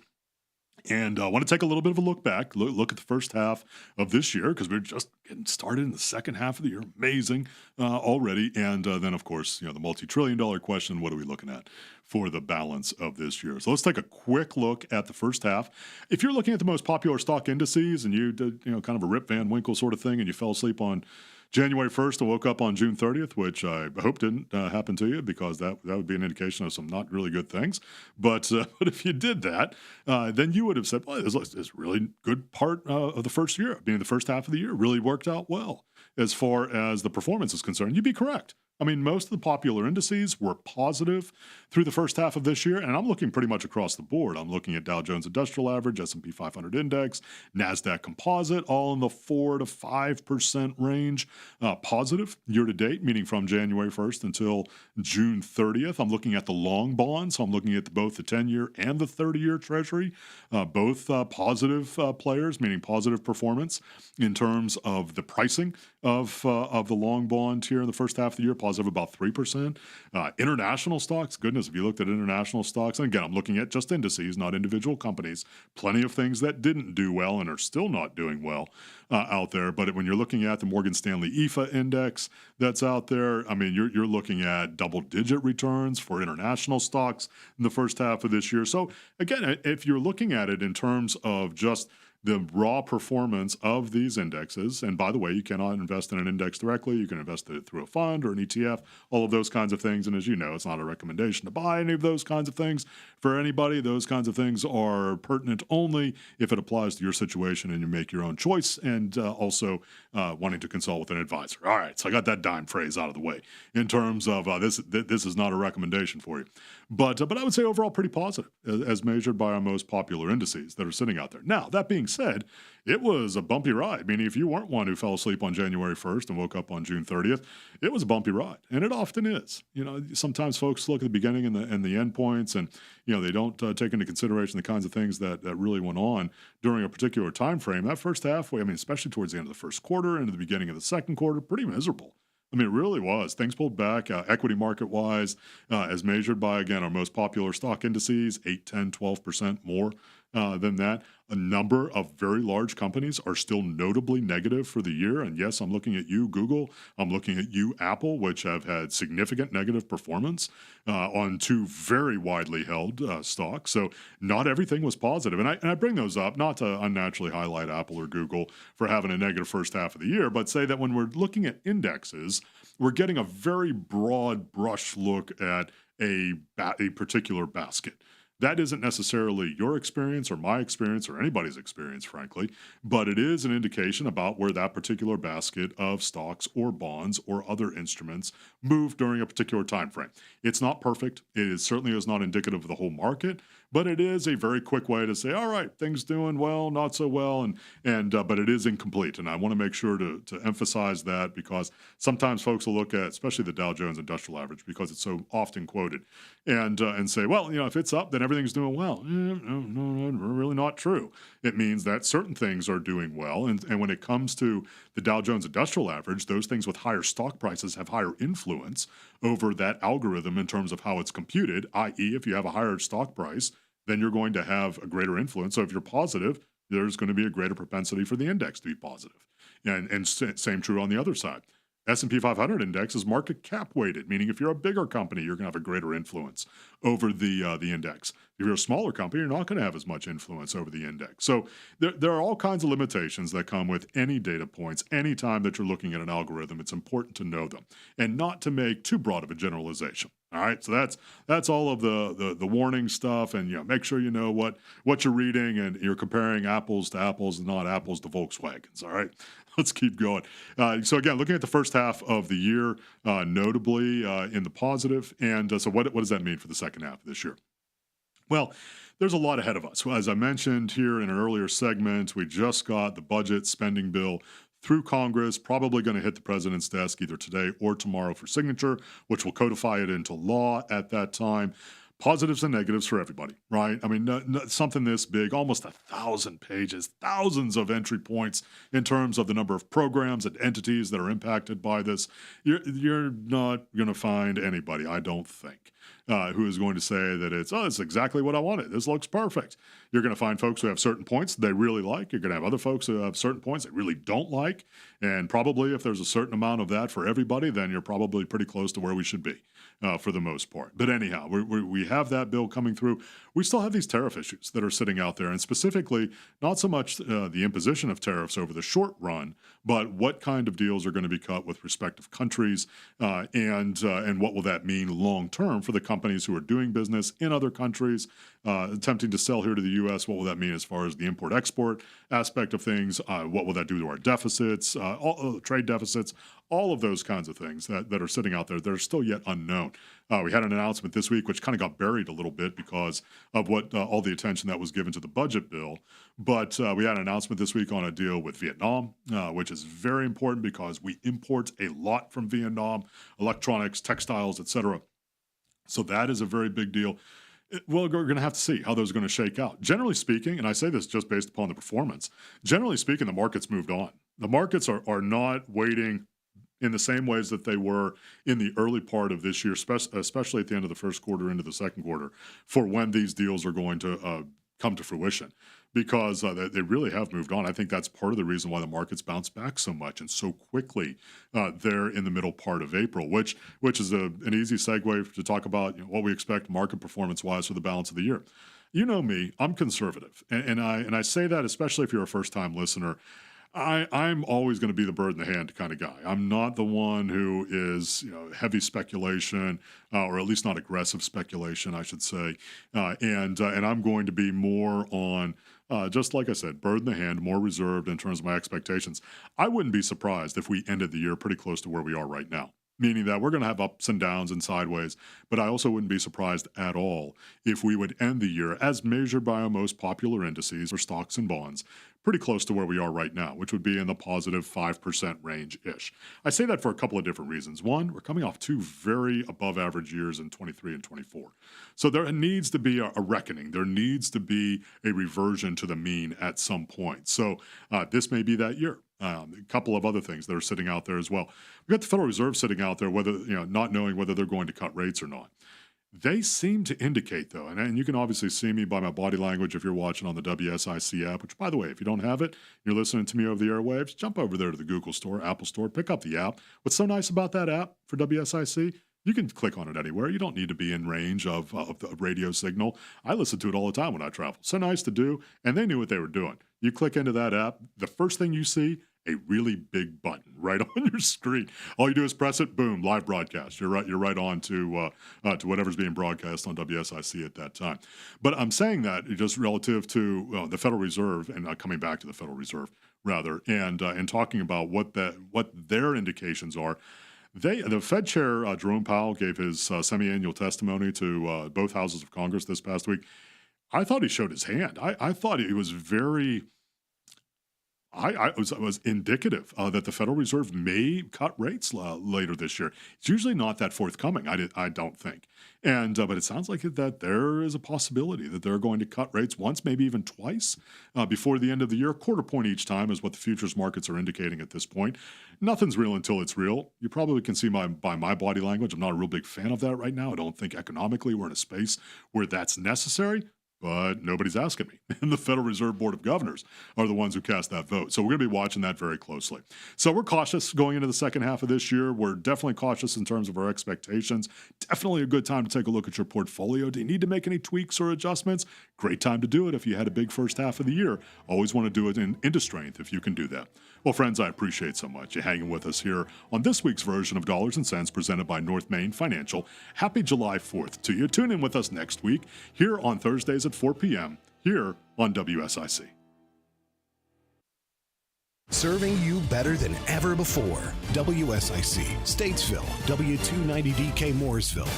And I want to take a little bit of a look back, look at the first half of this year because we're just getting started in the second half of the year. Amazing already. And then, of course, the multi-trillion-dollar question, what are we looking at for the balance of this year? So let's take a quick look at the first half. If you're looking at the most popular stock indices and you did kind of a Rip Van Winkle sort of thing and you fell asleep on January 1st and woke up on June 30th, which I hope didn't happen to you because that would be an indication of some not really good things. But if you did that, then you would have said, well, this really good part of the first year, being the first half of the year, really worked out well as far as the performance is concerned. You'd be correct. I mean, most of the popular indices were positive through the first half of this year, and I'm looking pretty much across the board. I'm looking at Dow Jones Industrial Average, S&P 500 Index, NASDAQ Composite, all in the 4 to 5% range, positive year-to-date, meaning from January 1st until June 30th. I'm looking at the long bonds, so I'm looking at both the 10-year and the 30-year Treasury, both positive players, meaning positive performance in terms of the pricing of the long bond here in the first half of the year, positive about 3%. International stocks, goodness, if you looked at international stocks, and again, I'm looking at just indices, not individual companies, plenty of things that didn't do well and are still not doing well out there. But when you're looking at the Morgan Stanley EFA index that's out there, I mean, you're looking at double-digit returns for international stocks in the first half of this year. So again, if you're looking at it in terms of just the raw performance of these indexes, and by the way, you cannot invest in an index directly. You can invest it through a fund or an ETF, all of those kinds of things. And as you know, it's not a recommendation to buy any of those kinds of things for anybody. Those kinds of things are pertinent only if it applies to your situation and you make your own choice, and also wanting to consult with an advisor. All right, so I got that dime phrase out of the way in terms of this is not a recommendation for you. But I would say overall pretty positive as measured by our most popular indices that are sitting out there. Now, that being said, it was a bumpy ride. Meaning if you weren't one who fell asleep on January 1st and woke up on June 30th, it was a bumpy ride. And it often is. Sometimes folks look at the beginning and the end points and, they don't take into consideration the kinds of things that really went on during a particular time frame. That first half, especially towards the end of the first quarter, into the beginning of the second quarter, pretty miserable. I mean, it really was. Things pulled back equity market-wise as measured by, again, our most popular stock indices, 8, 10, 12% more than that. A number of very large companies are still notably negative for the year. And yes, I'm looking at you, Google. I'm looking at you, Apple, which have had significant negative performance on two very widely held stocks. So not everything was positive. And I bring those up not to unnaturally highlight Apple or Google for having a negative first half of the year, but say that when we're looking at indexes, we're getting a very broad brush look at a particular basket. That isn't necessarily your experience or my experience or anybody's experience, frankly, but it is an indication about where that particular basket of stocks or bonds or other instruments move during a particular time frame. It's not perfect. It certainly is not indicative of the whole market, but it is a very quick way to say, all right, things doing well, not so well, but it is incomplete. And I want to make sure to emphasize that, because sometimes folks will look at, especially the Dow Jones Industrial Average, because it's so often quoted, and say, well, if it's up, then everything's doing well. No, really not true. It means that certain things are doing well, and when it comes to the Dow Jones Industrial Average, those things with higher stock prices have higher influence over that algorithm in terms of how it's computed, i.e., if you have a higher stock price, then you're going to have a greater influence. So if you're positive, there's going to be a greater propensity for the index to be positive. And same true on the other side. S&P 500 index is market cap weighted, meaning if you're a bigger company, you're going to have a greater influence over the index. If you're a smaller company, you're not going to have as much influence over the index. So there are all kinds of limitations that come with any data points. Anytime that you're looking at an algorithm, it's important to know them and not to make too broad of a generalization. All right, so that's all of the warning stuff, and make sure you know what you're reading, and you're comparing apples to apples and not apples to Volkswagens. All right, let's keep going. So again, looking at the first half of the year, notably in the positive, and so what does that mean for the second half of this year? Well, there's a lot ahead of us. As I mentioned here in an earlier segment, we just got the budget spending bill through Congress, probably going to hit the president's desk either today or tomorrow for signature, which will codify it into law at that time. Positives and negatives for everybody, right? I mean, something this big, almost 1,000 pages, thousands of entry points in terms of the number of programs and entities that are impacted by this. You're not going to find anybody, I don't think, who is going to say that it's exactly what I wanted. This looks perfect. You're going to find folks who have certain points they really like. You're going to have other folks who have certain points they really don't like. And probably if there's a certain amount of that for everybody, then you're probably pretty close to where we should be for the most part. But anyhow, we have that bill coming through. We still have these tariff issues that are sitting out there, and specifically not so much the imposition of tariffs over the short run, but what kind of deals are going to be cut with respective countries, and what will that mean long term for the companies who are doing business in other countries, attempting to sell here to the U.S. What will that mean as far as the import-export aspect of things? What will that do to our deficits, trade deficits, all of those kinds of things that are sitting out there that are still yet unknown. We had an announcement this week, which kind of got buried a little bit because of what all the attention that was given to the budget bill. But we had an announcement this week on a deal with Vietnam, which is very important because we import a lot from Vietnam, electronics, textiles, etc. So that is a very big deal. Well, we're going to have to see how those are going to shake out. Generally speaking, and I say this just based upon the performance, generally speaking, the market's moved on. The markets are not waiting in the same ways that they were in the early part of this year, especially at the end of the first quarter into the second quarter, for when these deals are going to come to fruition, because they really have moved on. I think that's part of the reason why the markets bounced back so much and so quickly there in the middle part of April, which is an easy segue to talk about what we expect market performance-wise for the balance of the year. You know me, I'm conservative, and I say that especially if you're a first-time listener. I'm always going to be the bird in the hand kind of guy. I'm not the one who is heavy speculation, or at least not aggressive speculation, I should say. And I'm going to be more on, just like I said, bird in the hand, more reserved in terms of my expectations. I wouldn't be surprised if we ended the year pretty close to where we are right now, meaning that we're going to have ups and downs and sideways, but I also wouldn't be surprised at all if we would end the year, as measured by our most popular indices for stocks and bonds, pretty close to where we are right now, which would be in the positive 5% range-ish. I say that for a couple of different reasons. One, we're coming off two very above-average years in 23 and 24. So there needs to be a reckoning. There needs to be a reversion to the mean at some point. So this may be that year. A couple of other things that are sitting out there as well. We've got the Federal Reserve sitting out there, whether not knowing whether they're going to cut rates or not. They seem to indicate, though, and you can obviously see me by my body language if you're watching on the WSIC app, which, by the way, if you don't have it, you're listening to me over the airwaves, jump over there to the Google Store, Apple Store, pick up the app. What's so nice about that app for WSIC? You can click on it anywhere. You don't need to be in range of the radio signal. I listen to it all the time when I travel. So nice to do, and they knew what they were doing. You click into that app, the first thing you see a really big button right on your screen. All you do is press it, boom, live broadcast. You're right on to whatever's being broadcast on WSIC at that time. But I'm saying that just relative to the Federal Reserve, and coming back to the Federal Reserve rather, and talking about what their indications are. The Fed chair, Jerome Powell, gave his semi-annual testimony to both houses of Congress this past week. I thought he showed his hand. I thought he was very... I was indicative that the Federal Reserve may cut rates later this year. It's usually not that forthcoming, I don't think. But it sounds like that there is a possibility that they're going to cut rates once, maybe even twice, before the end of the year. Quarter point each time is what the futures markets are indicating at this point. Nothing's real until it's real. You probably can see by my body language, I'm not a real big fan of that right now. I don't think economically we're in a space where that's necessary. But nobody's asking me. And the Federal Reserve Board of Governors are the ones who cast that vote. So we're going to be watching that very closely. So we're cautious going into the second half of this year. We're definitely cautious in terms of our expectations. Definitely a good time to take a look at your portfolio. Do you need to make any tweaks or adjustments? Great time to do it if you had a big first half of the year. Always want to do it into strength if you can do that. Well, friends, I appreciate so much you hanging with us here on this week's version of Dollars and Cents presented by North Main Financial. Happy July 4th to you. Tune in with us next week here on Thursdays at 4 p.m. here on WSIC. Serving you better than ever before. WSIC, Statesville, W290DK Mooresville,